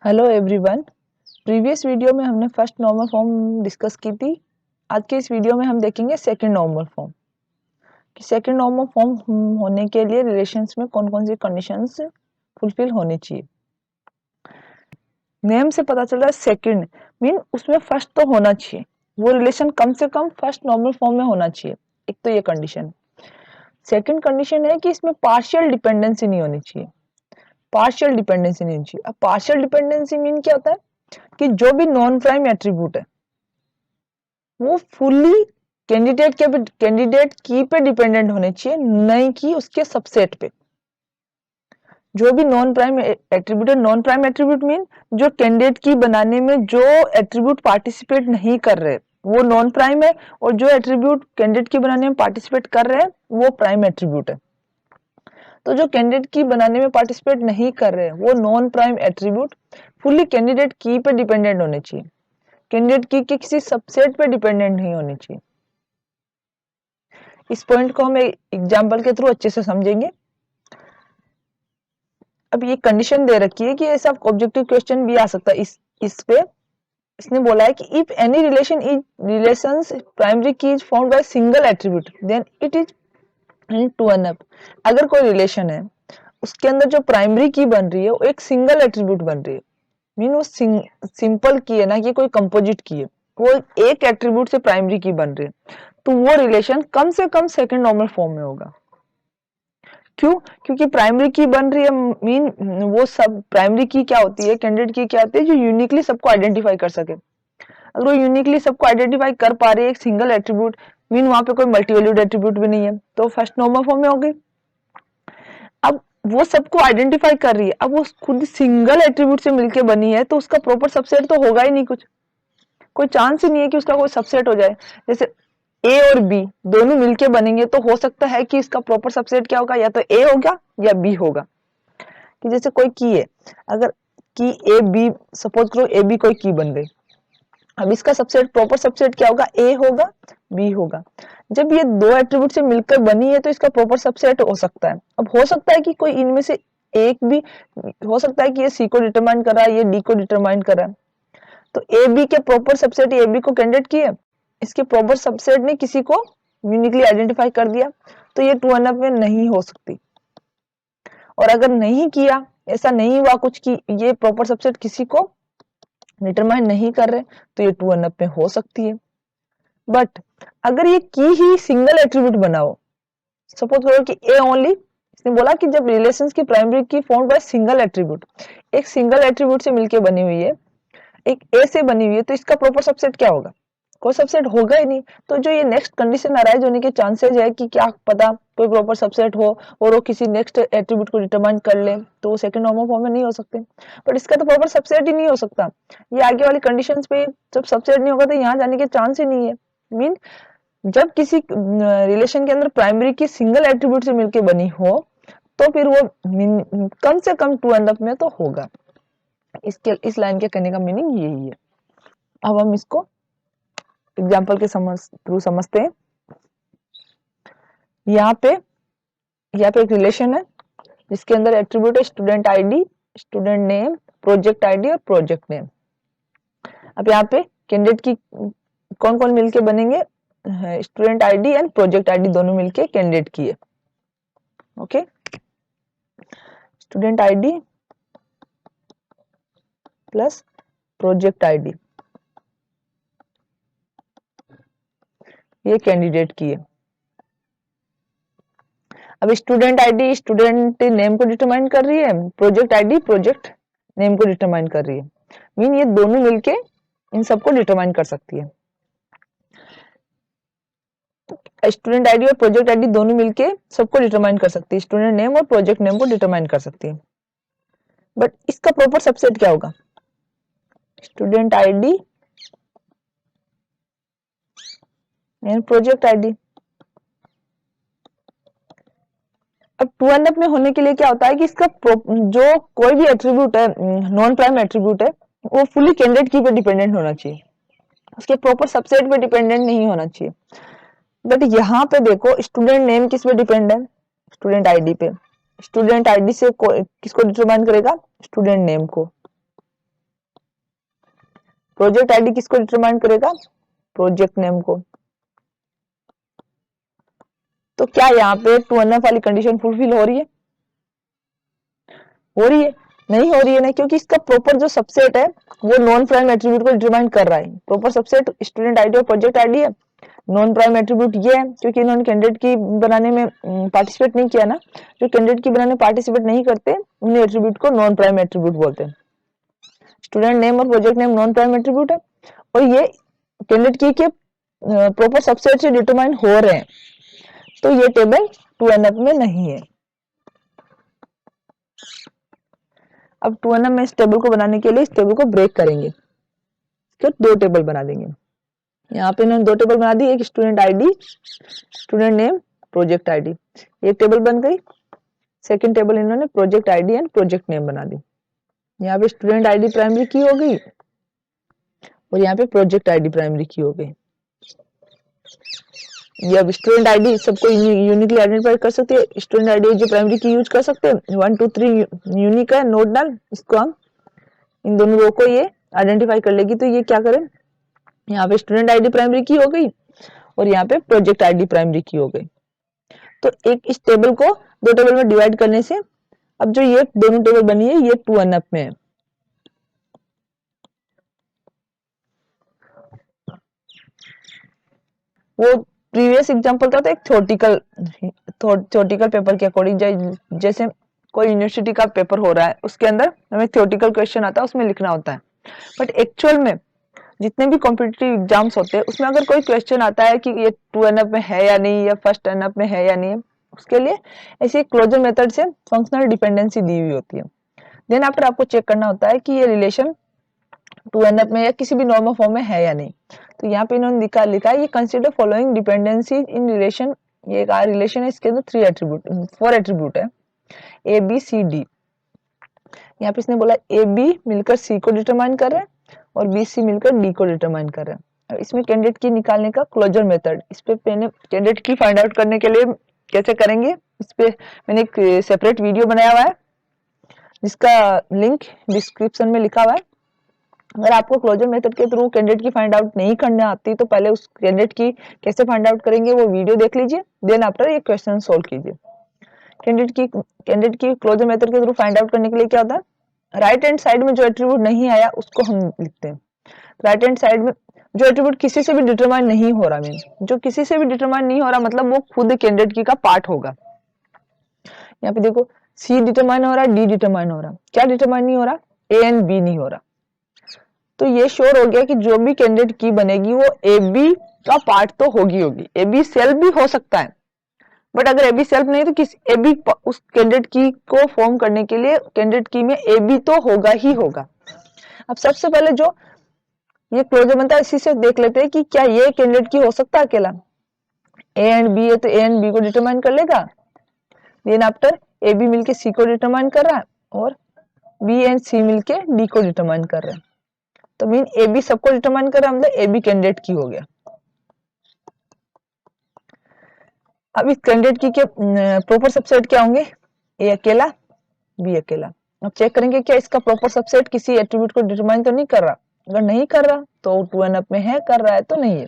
Hello everyone. Previous video में हमने first normal form discuss की थी। आज के इस वीडियो में हम देखेंगे सेकंड नॉर्मल फॉर्म कि सेकंड नॉर्मल फॉर्म होने के लिए रिलेशंस में कौन कौन सी कंडीशंस फुलफिल होनी चाहिए। नेम से पता चल रहा है सेकंड मीन उसमें फर्स्ट तो होना चाहिए, वो रिलेशन कम से कम फर्स्ट नॉर्मल फॉर्म में होना चाहिए। एक तो ये कंडीशन। सेकंड कंडीशन है कि इसमें पार्शियल डिपेंडेंसी नहीं होनी चाहिए। पार्शियल डिपेंडेंसी नहीं होनी चाहिए। अब पार्शियल डिपेंडेंसी मीन क्या होता है कि जो भी नॉन प्राइम एट्रीब्यूट है वो फुल्ली कैंडिडेट की पे डिपेंडेंट होने चाहिए, नहीं कि उसके सबसेट पे। जो भी नॉन प्राइम एट्रीब्यूट है, नॉन प्राइम एट्रीब्यूट मीन जो कैंडिडेट की बनाने में जो एट्रीब्यूट पार्टिसिपेट नहीं कर रहे वो नॉन प्राइम है, और जो एट्रीब्यूट कैंडिडेट की बनाने में पार्टिसिपेट कर रहे हैं वो प्राइम एट्रीब्यूट है। तो जो कैंडिडेट की बनाने में पार्टिसिपेट नहीं कर रहे वो non prime attribute fully candidate की पे डिपेंडेंट होने चाहिए, कैंडिडेट की के किसी सबसेट पे डिपेंडेंट नहीं होनी चाहिए। इस पॉइंट को हम एग्जांपल के थ्रू अच्छे से समझेंगे। अब ये कंडीशन दे रखी है कि ऐसा ऑब्जेक्टिव क्वेश्चन भी आ सकता है इस पे। इसने बोला है कि if any relations primary key is found by single attribute then it is in two N F. अगर कोई रिलेशन है उसके अंदर जो प्राइमरी की बन रही है वो एक सिंगल एट्रीब्यूट बन रही है, मीन वो सिंपल की है ना कि कोई कंपोजिट की है, वो एक एट्रीब्यूट से प्राइमरी की बन रही है, तो वो रिलेशन कम से कम सेकंड नॉर्मल फॉर्म में होगा। क्यों? क्योंकि प्राइमरी की बन रही है मीन वो सब प्राइमरी की क्या होती है, कैंडिडेट की क्या होती है जो यूनिकली सबको आइडेंटिफाई कर सके। अगर वो यूनिकली सबको आइडेंटिफाई कर पा रही है एक सिंगल एट्रीब्यूट मीन वहां पे कोई मल्टीवैल्यूड एट्रीब्यूट भी नहीं है, तो फर्स्ट नॉर्मल फॉर्म में होगी। अब वो सबको आइडेंटिफाई कर रही है, अब वो खुद सिंगल एट्रीब्यूट से मिलके बनी है तो उसका प्रॉपर सबसेट तो होगा ही नहीं, कुछ कोई चांस ही नहीं है कि उसका कोई सबसेट हो जाए। जैसे ए और बी दोनों मिलके बनेंगे तो हो सकता है कि इसका प्रॉपर सबसेट क्या होगा, या तो ए होगा या बी होगा। कि जैसे कोई की है, अगर की ए बी, सपोज करो ए बी कोई की बन गई, अब इसका सबसेट प्रॉपर सबसेट क्या होगा, ए होगा बी होगा। जब ये दो एट्रीब्यूट से मिलकर बनी है तो इसका प्रॉपर सबसेट हो सकता है। अब हो सकता है कि कोई इनमें से एक भी हो सकता है कि ये सी को डिटरमाइन कर रहा है, ये डी को डिटरमाइन कर रहा है, तो ए बी के प्रॉपर सबसेट ए बी को कैंडिडेट किए, इसके प्रॉपर सबसेट ने किसी को यूनिकली आइडेंटिफाई कर दिया, तो ये टू एन एफ में नहीं हो सकती। और अगर नहीं किया, ऐसा नहीं हुआ कुछ कि ये प्रॉपर सबसेट किसी को डिटरमाइन नहीं कर रहे, तो ये टू एन एफ में हो सकती है। बट अगर ये की ही सिंगल एट्रीब्यूट बनाओ, सपोज करो कि ए ओनली, इसने बोला कि जब रिलेशंस की प्राइमरी की फाउंड बाय सिंगल एट्रीब्यूट, एक सिंगल एट्रीब्यूट से मिलके बनी हुई है, एक ए से बनी हुई है, तो इसका प्रॉपर सबसेट क्या होगा, कोई सबसेट होगा ही नहीं। तो जो ये नेक्स्ट कंडीशन अराइज होने के चांसेस है कि क्या पता कोई प्रॉपर सबसेट हो और वो किसी नेक्स्ट एट्रीब्यूट को डिटरमाइन कर ले, तो वो सेकंड नॉर्मल फॉर्म में नहीं हो सकते। बट इसका तो प्रॉपर सबसेट ही नहीं हो सकता। ये आगे वाली कंडीशंस पे जब सबसेट नहीं होगा तो यहाँ जाने के चांस ही नहीं है। मीन जब किसी रिलेशन के अंदर प्राइमरी की सिंगल एट्रीब्यूट से मिलके बनी हो तो फिर वो कम से कम टू एंड अप में तो होगा। इसके इस लाइन के कहने का मीनिंग यही है। अब हम इसको एग्जाम्पल के थ्रू समझते हैं। यहाँ पे एक रिलेशन है जिसके अंदर एट्रीब्यूट है student ID, student name, project ID और प्रोजेक्ट नेम। अब यहाँ पे कैंडिडेट की कौन कौन मिलके बनेंगे, student ID and project ID दोनों मिलके कैंडिडेट की है। Okay, student ID plus project ID ये कैंडिडेट की है। अब स्टूडेंट आईडी स्टूडेंट नेम को डिटरमाइन कर रही है, प्रोजेक्ट आईडी प्रोजेक्ट नेम को डिटरमाइन कर रही है। मीन ये दोनों मिलके इन सबको डिटरमाइन कर सकती है। स्टूडेंट आईडी और प्रोजेक्ट आईडी दोनों मिलके सबको डिटरमाइन कर सकती है, स्टूडेंट नेम और प्रोजेक्ट नेम को डिटरमाइन कर सकती है। बट इसका प्रॉपर सबसेट क्या होगा, student ID and project ID. अब टू एन एफ में होने के लिए क्या होता है कि इसका जो कोई भी एट्रीब्यूट है, नॉन प्राइम एट्रीब्यूट है, वो फुली कैंडिडेट की पे डिपेंडेंट होना चाहिए, उसके प्रॉपर सबसेट पे डिपेंडेंट नहीं होना चाहिए। बट यहाँ पे देखो स्टूडेंट नेम किस पे डिपेंड है, स्टूडेंट आईडी पे। स्टूडेंट आईडी से किसको डिटरमाइन करेगा, स्टूडेंट नेम को। प्रोजेक्ट आईडी किसको डिटरमाइन करेगा? प्रोजेक्ट नेम को। तो क्या यहाँ पे 2NF वाली कंडीशन फुलफिल हो रही है? हो रही है? नहीं हो रही है ना, क्योंकि इसका प्रॉपर जो सबसेट है वो नॉन प्राइम एट्रीब्यूट को डिटरमाइन कर रहा है। प्रॉपर सबसेट स्टूडेंट आईडी और प्रोजेक्ट आईडी है। नॉन प्राइम एट्रीब्यूट ये है क्योंकि इन्होंने कैंडिडेट की बनाने में पार्टिसिपेट नहीं किया ना। जो कैंडिडेट की बनाने में पार्टिसिपेट नहीं करते उन एट्रीब्यूट को नॉन प्राइम एट्रीब्यूट बोलते हैं। स्टूडेंट नेम और project name non prime attribute है और ये कैंडिडेट की के प्रॉपर सबसेट से डिटरमाइन हो रहे हैं, तो ये टेबल 2NF में नहीं है। अब 2NF में इस टेबल को बनाने के लिए इस टेबल को ब्रेक करेंगे, फिर दो टेबल बना देंगे। यहाँ पे इन्होंने दो टेबल बना दी, एक student ID, student name, project ID, एक टेबल बन गई। सेकंड टेबल इन्होंने project ID and project name बना दी। यहाँ पे स्टूडेंट आईडी प्राइमरी की हो गई और यहाँ पे प्रोजेक्ट आईडी प्राइमरी की हो गई। ये अब स्टूडेंट आईडी सबको यूनिकली आइडेंटिफाई कर सकते हैं। स्टूडेंट आईडी जो प्राइमरी की यूज कर सकते हैं। 1 2 3 यूनिक है, नोट डाल इसको, हम इन दोनों रो को ये आइडेंटिफाई कर लेगी। तो ये क्या करें, यहाँ पे स्टूडेंट आईडी प्राइमरी की हो गई और यहाँ पे प्रोजेक्ट आईडी प्राइमरी की हो गई। तो एक इस टेबल को दो टेबल में डिवाइड करने से अब जो ये दोनों टेबल बनी है ये 2NF में है। वो प्रीवियस एग्जांपल था तो एक थ्योरेटिकल पेपर के अकॉर्डिंग, जैसे कोई यूनिवर्सिटी का पेपर हो रहा है उसके अंदर हमें थ्योरेटिकल क्वेश्चन आता है, उसमें लिखना होता है। बट एक्चुअल में जितने भी कॉम्पिटिटिव एग्जाम्स होते हैं उसमें अगर कोई क्वेश्चन आता है कि ये 2NF में है या नहीं या फर्स्ट NF में है या नहीं, उसके लिए ऐसी क्लोजर मेथड से फंक्शनल डिपेंडेंसी दी हुई होती है। देन आफ्टर आपको चेक करना होता है कि ये रिलेशन 2NF में या किसी भी नॉर्मल फॉर्म में है या नहीं। तो यहाँ पे इन्होंने लिखा है ये consider following dependency in relation. ये एक रिलेशन है, इसके अंदर 4 एट्रीब्यूट है, ए बी सी डी। यहाँ पे इसने बोला ए बी मिलकर सी को डिटरमाइन कर रहे हैं और बी सी मिलकर डी को डिटरमाइन कर रहे हैं। इसमें कैंडिडेट की निकालने का क्लोजर मेथड, इस पे मैंने कैंडिडेट की फाइंड आउट करने के लिए कैसे करेंगे इस पे मैंने एक सेपरेट वीडियो बनाया हुआ है जिसका लिंक डिस्क्रिप्शन में लिखा हुआ है। अगर आपको क्लोजर मेथड के थ्रू कैंडिडेट की फाइंड आउट नहीं करने आती तो पहले उस कैंडिडेट की कैसे फाइंड आउट करेंगे वो वीडियो देख लीजिए, देन आफ्टर ये क्वेश्चन सोल्व कीजिए। कैंडिडेट की क्लोजर मेथड के थ्रू फाइंड आउट करने के लिए क्या होता है, राइट हैंड साइड में जो एट्रीब्यूट नहीं आया उसको हम लिखते हैं। राइट हैंड साइड में जो एट्रीब्यूट किसी से भी डिटरमाइन नहीं हो रहा, जो किसी से भी डिटरमाइन नहीं हो रहा मतलब वो खुद कैंडिडेट की का पार्ट होगा। यहाँ पे देखो सी डिटरमाइन हो रहा है, डी डिटरमाइन हो रहा है, क्या डिटरमाइन नहीं हो रहा, ए एंड बी नहीं हो रहा। तो ये श्योर हो गया कि जो भी कैंडिडेट की बनेगी वो ए बी का पार्ट तो होगी। ए बी सेल्फ भी हो सकता है, बट अगर ए बी सेल्फ नहीं तो किसी ए बी उस कैंडिडेट की को फॉर्म करने के लिए कैंडिडेट की में ए बी तो होगा ही होगा। अब सबसे पहले जो ये क्लोजर बनता है इसी से देख लेते हैं कि क्या ये कैंडिडेट की हो सकता है अकेला। ए एंड बी है तो ए एंड बी को डिटरमाइन कर लेगा, देन आफ्टर ए बी मिलके सी को डिटरमाइन कर रहा है और बी एंड सी मिलके डी को डिटरमाइन कर रहे हैं। तो मीन ए बी सबको डिटरमाइन कर रहा है, मतलब ए बी कैंडिडेट की हो गया। अब इस कैंडिडेट की के प्रॉपर सबसेट क्या होंगे, ए अकेला बी अकेला। अब चेक करेंगे क्या इसका प्रॉपर सबसेट किसी एट्रीब्यूट को डिटरमाइन तो नहीं कर रहा। अगर नहीं कर रहा तो 2NF में है, कर रहा है तो नहीं है।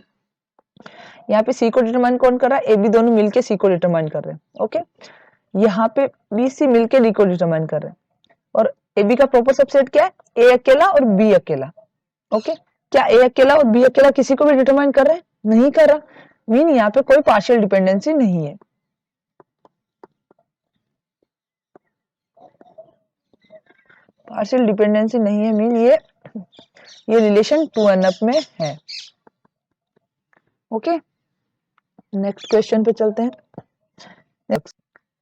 यहाँ पे सी को डिटरमाइन कौन कर रहा है, ए बी दोनों मिलके सी को डिटरमाइन कर रहे हैं। ओके, यहाँ पे बी सी मिलके डी को डिटरमाइन कर रहे हैं और ए बी का प्रॉपर सबसेट क्या है, ए अकेला और बी अकेला। ओके, क्या ए अकेला और बी अकेला किसी को भी डिटरमाइन कर रहे हैं, नहीं कर रहा, मीन यहाँ पे कोई पार्शियल डिपेंडेंसी नहीं है। पार्शियल डिपेंडेंसी नहीं है मीन ये रिलेशन 2NF में है। ओके, नेक्स्ट क्वेश्चन पे चलते हैं। नेक्स्ट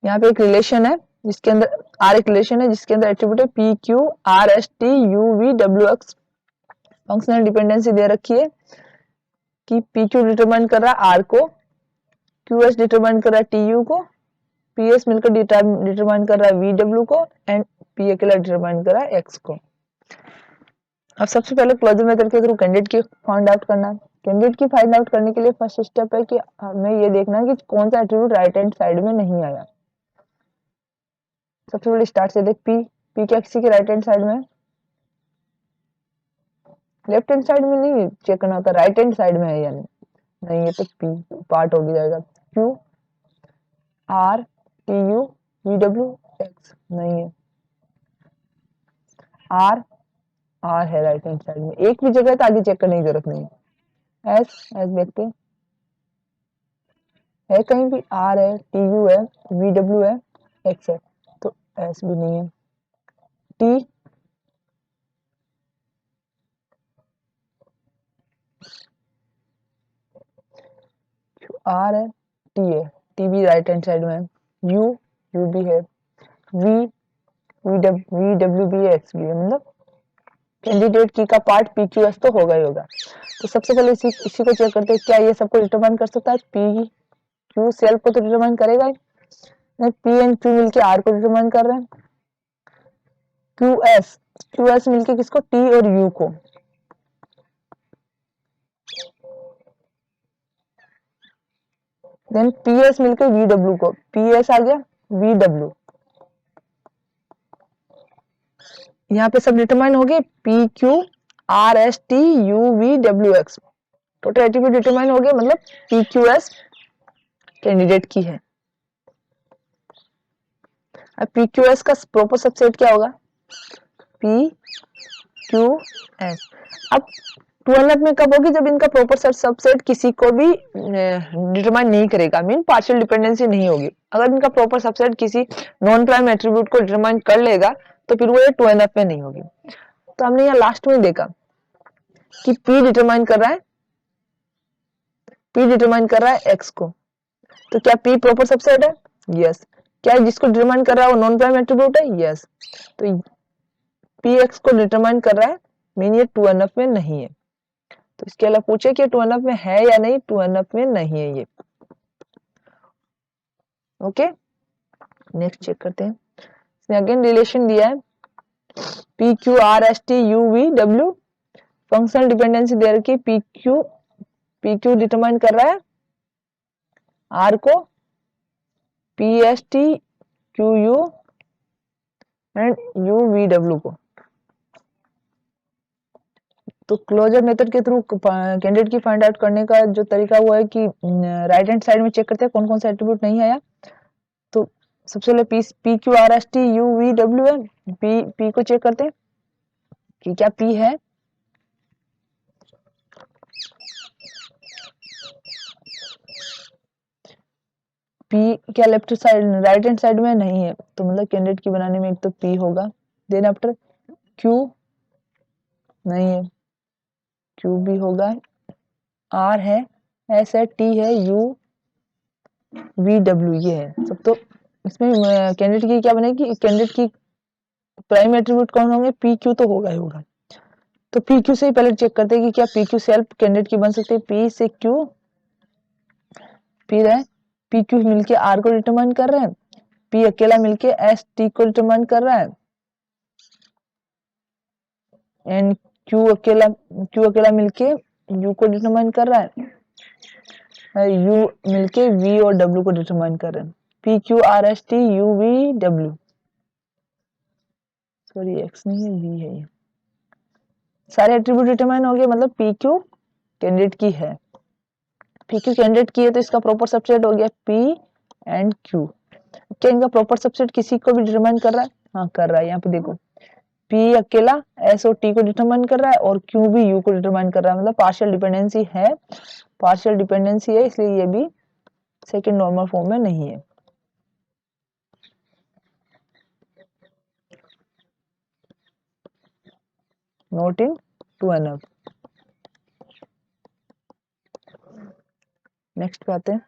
यहाँ पे एक रिलेशन है जिसके अंदर आर एक रिलेशन है जिसके अंदर एट्रीब्यूट है P Q R S T U V W X. Functional dependency दे रखी है कि पी क्यू डिटरमाइन कर रहा है आर को, क्यू एस डिटरमाइन कर रहा है टी यू को, पी एस मिलकर डिटरमाइन कर रहा है वी डब्ल्यू को एंड पी अकेला डिटरमाइन कर रहा है एक्स को। अब सबसे पहले क्लोजर मेथड के थ्रू कैंडिडेट की फाइंड आउट करना है। कैंडिडेट की फाइंड आउट करने के लिए फर्स्ट स्टेप है कि हमें ये देखना है कि कौन सा एट्रीब्यूट राइट हैंड साइड में नहीं आया। सबसे पहले स्टार्ट से देख पी क्या किसी के राइट हैंड साइड में, लेफ्ट हैंड साइड में नहीं चेक करना होता, राइट हैंड साइड में है या नहीं है तो पी पार्ट हो जाएगा। Q R T U V W x नहीं है, आर आर है राइट हैंड साइड में, एक भी जगह है तो आगे चेक करने की जरूरत नहीं है। एस एस देखते है कहीं भी, आर है टी यू है वी डब्ल्यू है एक्स है तो एस भी नहीं है। टी आर है टी भी राइट हैंड साइड में है, यू यू भी है, वी वी डब्ल्यू भी है एक्स भी है, मतलब कैंडिडेट की का पार्ट पी क्यू एस तो होगा ही होगा। तो सबसे पहले इसी को चेक करते हैं, क्या ये सबको डिटरमाइन कर सकता है? पी क्यू सेल्फ को तो डिटरमाइन करेगा ही, पी एंड क्यू मिलके आर को डिटरमाइन कर रहे हैं, क्यू एस मिलके किसको? टी और यू को, देन पी एस मिलके वी डब्ल्यू को, पी एस आ गया वी डब्ल्यू, यहाँ पे सब डिटरमाइन हो गए, P Q R S T U V W x, total attribute determine हो गया, मतलब पी क्यू एस कैंडिडेट की है। अब पी क्यू एस का प्रॉपर सबसेट क्या होगा? P Q S. अब 2NF में कब होगी? जब इनका प्रॉपर सबसेट किसी को भी डिटरमाइन नहीं करेगा, मीन पार्शियल डिपेंडेंसी नहीं होगी। अगर इनका प्रॉपर सबसेट किसी नॉन प्राइम एट्रीब्यूट को डिटरमाइन कर लेगा तो फिर वो ये 2NF में नहीं होगी। तो हमने यहाँ लास्ट में देखा कि P डिटरमाइन कर रहा है, P डिटरमाइन कर रहा है X को, तो क्या P प्रॉपर सबसेट है? यस। क्या जिसको डिटरमाइन कर रहा है वो नॉन प्राइम एट्रीब्यूट है? यस। तो Px को डिटरमाइन कर रहा है, मीन ये 2NF में नहीं है। तो इसके अलावा पूछे कि 2NF में है या नहीं, 2NF में नहीं है ये। ओके, नेक्स्ट चेक करते हैं। इसमें अगेन रिलेशन दिया है, P Q R S T U V W, functional dependency दे रखी, पी क्यू डिटरमाइन कर रहा है आर को, P S T Q U and U V W को। तो क्लोजर मेथड के थ्रू कैंडिडेट की फाइंड आउट करने का जो तरीका वो है कि राइट हैंड साइड में चेक करते हैं कौन कौन सा एट्रीब्यूट नहीं आया। तो सबसे पहले P Q R S T U V W है, पी को चेक करते हैं कि क्या पी है। पी क्या left side right hand side में नहीं है, तो मतलब कैंडिडेट की बनाने में एक तो पी होगा, देन आफ्टर क्यू नहीं है, क्यू भी होगा, आर है, एस है, टी है, यू वी डब्ल्यू ये है सब। तो इसमें कैंडिडेट की क्या बनेगी? कैंडिडेट की प्राइम एट्रीब्यूट कौन होंगे? पी क्यू तो होगा ही होगा। तो पी क्यू से ही पहले चेक करते हैं कि क्या पी क्यू सेल्फ कैंडिडेट की बन सकती है। पी से क्यू, फिर है पी क्यू मिलके आर को डिटरमाइन कर रहे हैं, पी अकेला मिलके एस टी को डिटरमाइन कर रहा है, एंड क्यू अकेला मिलके यू को डिटरमाइन कर रहा है, यू मिलके वी और डब्ल्यू को डिटरमाइन कर रहे हैं। P Q R S T U V W, sorry x नहीं है वी है, ये सारे एट्रीब्यूट डिटरमाइन हो गए, मतलब पी क्यू कैंडिडेट की है। पी क्यू कैंडिडेट की है तो इसका प्रॉपर सबसेट हो गया पी एंड क्यू। क्या इनका प्रॉपर सबसेट किसी को भी डिटरमाइन कर रहा है? हाँ कर रहा है, यहाँ पे देखो पी अकेला एस और टी को डिटरमाइन कर रहा है और क्यू भी यू को डिटरमाइन कर रहा है, मतलब पार्शियल डिपेंडेंसी है, पार्शियल डिपेंडेंसी है, इसलिए ये भी सेकंड नॉर्मल फॉर्म में नहीं है। Not in 2NF। नेक्स्ट पे आते हैं,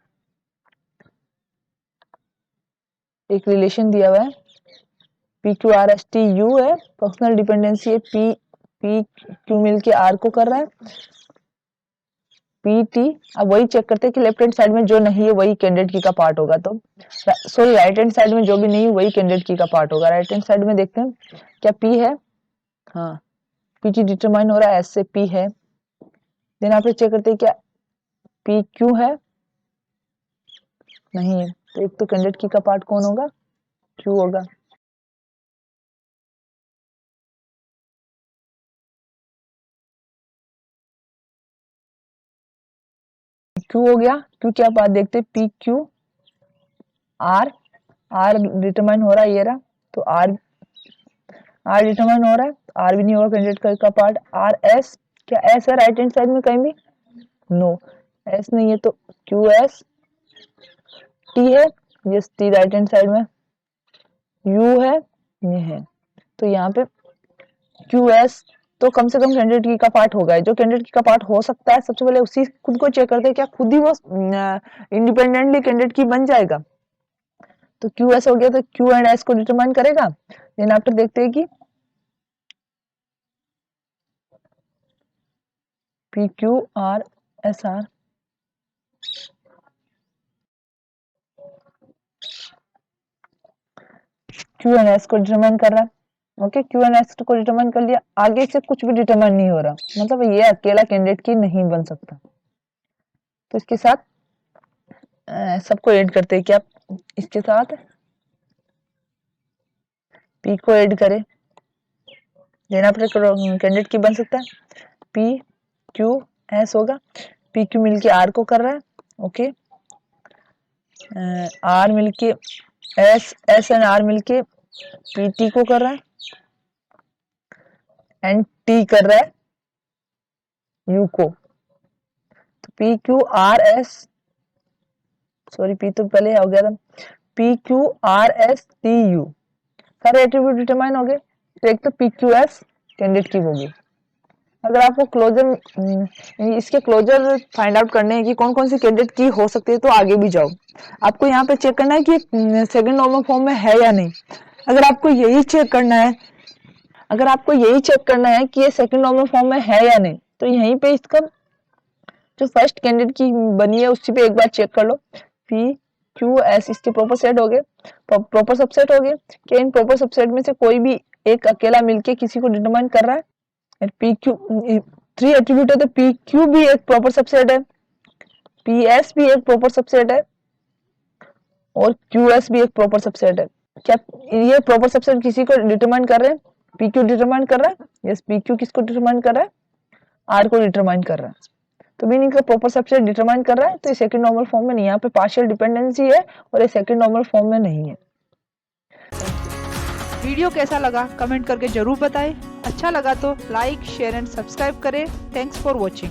एक रिलेशन दिया हुआ है, P Q R S T you है, फंक्शनल डिपेंडेंसी है, पी क्यू मिलके आर को कर रहा है, पी टी। अब वही चेक करते हैं कि लेफ्ट हैंड साइड में जो नहीं है वही कैंडिडेट की का पार्ट होगा, तो सॉरी राइट हैंड साइड में जो भी नहीं है वही कैंडिडेट की का पार्ट होगा। राइट हैंड साइड में देखते हैं क्या पी है, हाँ पी टी डिटरमाइन हो रहा है, एस से पी है, देन यहाँ पे चेक करते हैं क्या पी क्यू है, नहीं है, तो एक तो कैंडिडेट की का पार्ट कौन होगा? क्यू होगा। क्यू हो गया, क्यू क्या बात देखते हैं, P Q R, R determine हो रहा है ये रहा, तो आर डिटरमाइन हो रहा है, आर भी नहीं होगा कैंडिडेट का पार्ट। आर एस, क्या एस है राइट हैंड साइड में कहीं भी, नो एस नहीं है, तो क्यू एस टी है, yes T right hand side में, यू है, ये है, तो यहाँ पे क्यू एस तो कम से कम कैंडिडेट की का पार्ट होगा, जो कैंडिडेट की का पार्ट हो सकता है सबसे पहले उसी खुद को चेक करते हैं क्या खुद ही वो इंडिपेंडेंटली कैंडिडेट की बन जाएगा। तो क्यू एस हो गया, तो क्यू एंड एस को डिटरमाइन करेगा। देन आफ्टर देखते हैं कि P Q R S R, Q and S को डिटरमाइन कर रहा है। ओके, क्यू एंड एस को डिटरमाइन कर लिया, आगे से कुछ भी डिटरमाइन नहीं हो रहा, मतलब ये अकेला कैंडिडेट की नहीं बन सकता। तो इसके साथ सबको ऐड करते हैं, क्या इसके साथ पी को ऐड करें, देना पड़ेगा कैंडिडेट की बन सकता है, पी क्यू एस होगा, पी क्यू मिलके आर को कर रहा है, ओके, आर मिलके एस, एस एंड आर मिलके पी टी को कर रहा है, एंड टी कर रहा है यू को, तो P Q R S, sorry P तो पहले हो गया था, P Q R S T you सारे एट्रीब्यूट डिटरमाइन हो गए। तो एक तो पी क्यू एस कैंडिडेट की होगी। अगर आपको क्लोजर इसके क्लोजर फाइंड आउट करने हैं कि कौन कौन सी कैंडिडेट की हो सकती है, तो आगे भी जाओ, आपको यहाँ पे चेक करना है कि सेकंड नॉर्मल फॉर्म में है या नहीं। अगर आपको यही चेक करना है, अगर आपको यही चेक करना है कि ये सेकंड नॉर्मल फॉर्म में है या नहीं, तो यहीं पे इसका जो फर्स्ट कैंडिडेट की बनी है उसी पे एक बार चेक कर लो, पी क्यू एस इसके प्रॉपर सेट हो गए, प्रॉपर सबसेट हो गए, कि इन प्रॉपर सबसेट में से कोई भी एक अकेला मिलके किसी को डिटरमाइन कर रहा है। पी क्यू 3 एट्रीब्यूट है, तो पी क्यू भी एक प्रॉपर सबसेट है, पी एस भी एक प्रॉपर सबसेट है, और क्यू एस भी एक प्रॉपर सबसेट है। क्या ये प्रॉपर सबसेट किसी को डिटरमाइन कर रहे हैं, पी क्यू डिटरमाइन कर रहा है, यस पी क्यू किसको डिटरमाइन कर रहा है, आर को डिटरमाइन कर रहा है, तो मीनिंग का प्रॉपर सबसेट डिटरमाइन कर रहा है, तो ये सेकंड नॉर्मल फॉर्म में नहीं, यहाँ पे पार्शियल डिपेंडेंसी है और ये सेकंड नॉर्मल फॉर्म में नहीं है। वीडियो कैसा लगा कमेंट करके जरूर बताएं, अच्छा लगा तो लाइक शेयर एंड सब्सक्राइब करें। Thanks for watching.